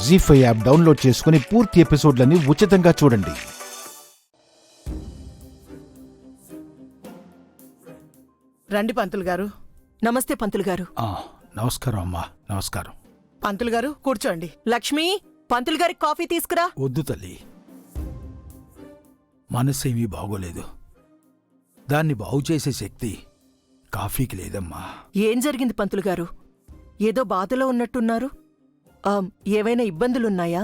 జీ5 app download చేసుకుని పూర్తి ఎపిసోడ్లని ఉచితంగా చూడండి. రండి పంతులు గారు. నమస్తే పంతులు గారు. నమస్కారం అమ్మా. నమస్కారం. పంతులు గారు కూర్చోండి. లక్ష్మి, పంతులు గారికి కాఫీ తీసుకురా. వద్దు తల్లి, మనసేమీ బాగోలేదు. దాన్ని బాగు చేసే శక్తి కాఫీకి లేదమ్మా. ఏం జరిగింది పంతులు గారు? ఏదో బాధలో ఉన్నట్టున్నారు. ఏవైనా ఇబ్బందులున్నాయా?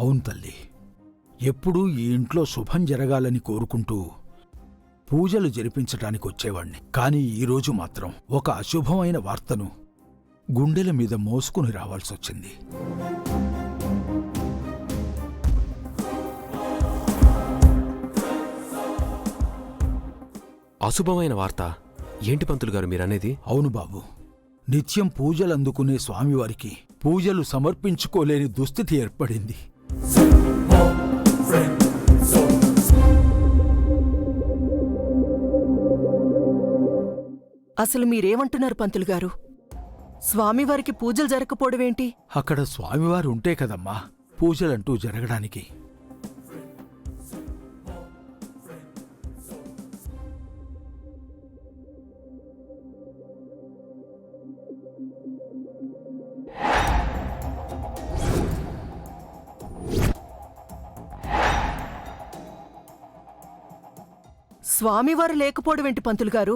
అవును తల్లి, ఎప్పుడూ ఈ ఇంట్లో శుభం జరగాలని కోరుకుంటూ పూజలు జరిపించటానికి వచ్చేవాణ్ణి. కాని ఈరోజు మాత్రం ఒక అశుభమైన వార్తను గుండెల మీద మోసుకుని రావాల్సొచ్చింది. అశుభమైన వార్త ఏంటి పంతులు గారు మీరనేది? అవును బాబు, నిత్యం పూజలందుకునే స్వామివారికి పూజలు సమర్పించుకోలేని దుస్థితి ఏర్పడింది. అసలు మీరేమంటున్నారు పంతులు గారు? స్వామివారికి పూజలు జరగకపోవడమేంటి? అక్కడ స్వామివారు ఉంటే కదమ్మా పూజలంటూ జరగడానికి. స్వామివారు లేకపోవడమేంటి పంతులు గారు?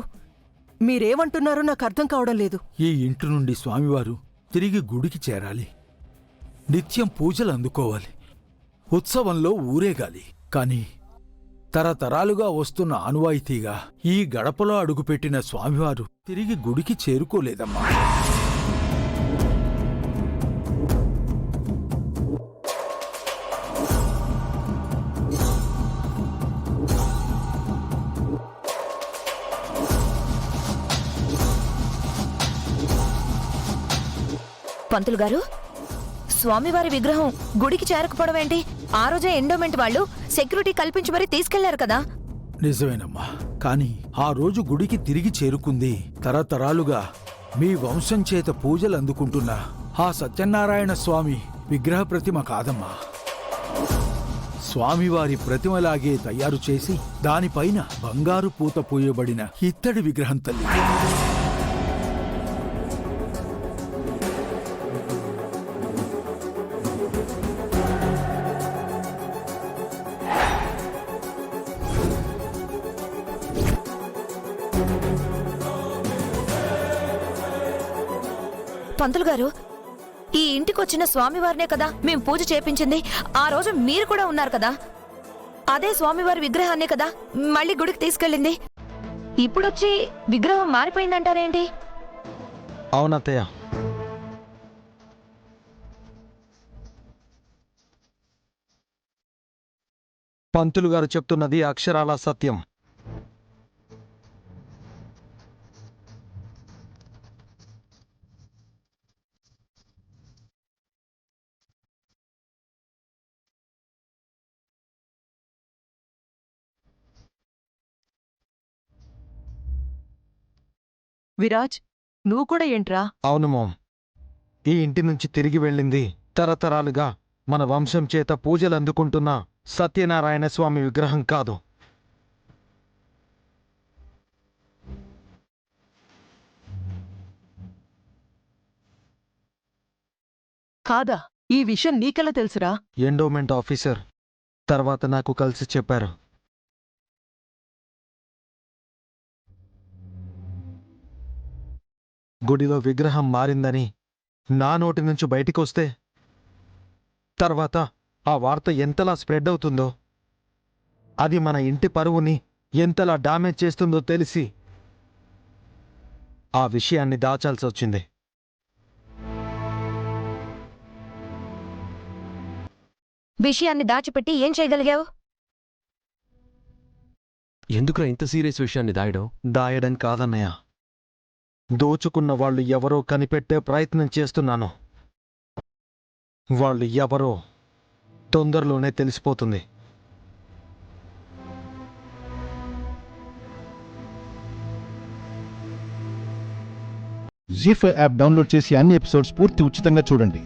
మీరేమంటున్నారో నాకు అర్థం కావడం లేదు. ఈ ఇంటి నుండి స్వామివారు తిరిగి గుడికి చేరాలి, నిత్యం పూజలు అందుకోవాలి, ఉత్సవంలో ఊరేగాలి. కాని తరతరాలుగా వస్తున్న ఆనవాయితీగా ఈ గడపలో అడుగుపెట్టిన స్వామివారు తిరిగి గుడికి చేరుకోలేదమ్మా. పంతులు గారు, స్వామివారి విగ్రహం గుడికి చేరకపోవడం ఏంటి? ఆ రోజే ఎండోమెంట్ వాళ్ళు సెక్యూరిటీ కల్పించి మరీ తీసుకెళ్లారు కదా. నిజమేనమ్మా, కాని ఆ రోజు గుడికి తిరిగి చేరుకుంది తరతరాలుగా మీ వంశం చేత పూజలు అందుకుంటున్న ఆ సత్యనారాయణ స్వామి విగ్రహ ప్రతిమ కాదమ్మా. స్వామివారి ప్రతిమలాగే తయారు చేసి దానిపైన బంగారు పూత పూయబడిన ఇత్తడి విగ్రహం తల్లి. పంతులు గారు, ఈ ఇంటికొచ్చిన స్వామివారినే కదా మేం పూజ చేపించింది. ఆ రోజు మీరు కూడా ఉన్నారు కదా. అదే స్వామివారి విగ్రహాన్నే కదా మళ్ళీ గుడికి తీసుకెళ్ళింది. ఇప్పుడొచ్చి విగ్రహం మారిపోయిందంటారేంటి? అవునత్తయ్య, పంతులు గారు చెప్తున్నది అక్షరాల సత్యం. విరాజ్, నువ్వు కూడా ఏంట్రా? అవును మామ్, ఈ ఇంటి నుంచి తిరిగి వెళ్ళింది తరతరాలుగా మన వంశం చేత పూజలు అందుకుంటున్న సత్యనారాయణ స్వామి విగ్రహం కాదు. కాదా? ఈ విషయం నీకెలా తెలుసురా? ఎండోమెంట్ ఆఫీసర్ తర్వాత నాకు కలిసి చెప్పారు. గుడిలో విగ్రహం మారిందని నా నోటి నుంచి బయటికొస్తే తర్వాత ఆ వార్త ఎంతలా స్ప్రెడ్ అవుతుందో, అది మన ఇంటి పరువుని ఎంతలా డామేజ్ చేస్తుందో తెలిసి ఆ విషయాన్ని దాచాల్సి వచ్చింది. విషయాన్ని దాచిపెట్టి ఏం చేయగలిగావు? ఎందుకురా ఇంత సీరియస్ విషయాన్ని దాయడం? దాయడం కాదన్నయ్య, దోచుకున్న వాళ్ళు ఎవరో కనిపెట్టే ప్రయత్నం చేస్తున్నాను. వాళ్ళు ఎవరో తొందరలోనే తెలిసిపోతుంది. జీ5 యాప్ డౌన్లోడ్ చేసి అన్ని ఎపిసోడ్స్ పూర్తి ఉచితంగా చూడండి.